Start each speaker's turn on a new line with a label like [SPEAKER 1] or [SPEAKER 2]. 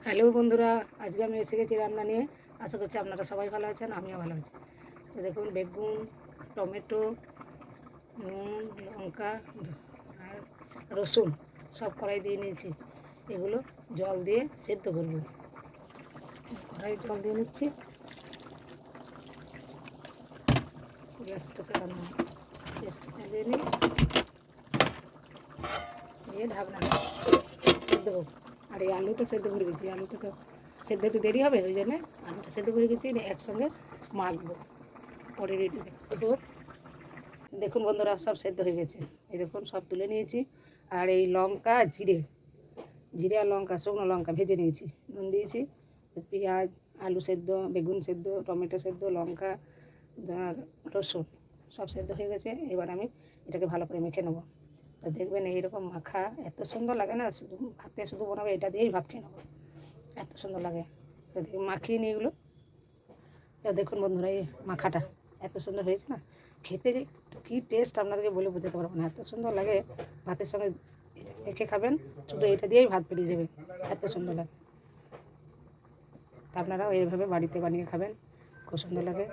[SPEAKER 1] Hello বন্ধুরা, আজকে আমি এসে গেছি রান্না নিয়ে। আশা করছি আপনারা সবাই ভালো আছেন, আমিও ভালো আছি। তো দেখুন, বেগুন, টমেটো, নুন, লঙ্কা আর রসুন সব কড়াই দিয়ে নিয়েছি। এগুলো জল দিয়ে সেদ্ধ করব। কড়াই জল দিয়ে নিচ্ছি, গ্যাসটা চালানো হয়। গ্যাসটা চালিয়ে নিই, দিয়ে ঢাকনা সেদ্ধ হোক। আর এই আলুটা সেদ্ধ করে গেছি, আলুটা তো সেদ্ধ একটু দেরি হবে, ওই জন্যে আলুটা সেদ্ধ করে গেছি, একসঙ্গে মাখবো পরে রেডি দেখো। দেখুন বন্ধুরা, সব সেদ্ধ হয়ে গেছে। এই দেখুন, সব তুলে নিয়েছি। আর এই লঙ্কা, জিরে জিরে আর লঙ্কা, শুকনো লঙ্কা ভেজে নিয়েছি, নুন দিয়েছি। পেঁয়াজ, আলু সেদ্ধ, বেগুন সেদ্ধ, টমেটো সেদ্ধ, লঙ্কা আর রসুন সব সেদ্ধ হয়ে গেছে। এবার আমি এটাকে ভালো করে মেখে নেবো। তো দেখবেন এইরকম মাখা এত সুন্দর লাগে না, শুধু ভাতে শুধু বানাবো, এটা দিয়েই ভাত খেয়ে নেবো, এত সুন্দর লাগে। তো মাখিয়ে নিই এগুলো। তো দেখুন বন্ধুরা, এই মাখাটা এত সুন্দর হয়েছে না, খেতে যে কী টেস্ট আপনাদেরকে বলে বোঝাতে পারবো না, এত সুন্দর লাগে। ভাতের সঙ্গে মেখে খাবেন, শুধু এটা দিয়েই ভাত পেরিয়ে যাবে, এত সুন্দর লাগে। তা আপনারাও এইভাবে বাড়িতে বানিয়ে খাবেন, খুব সুন্দর লাগে।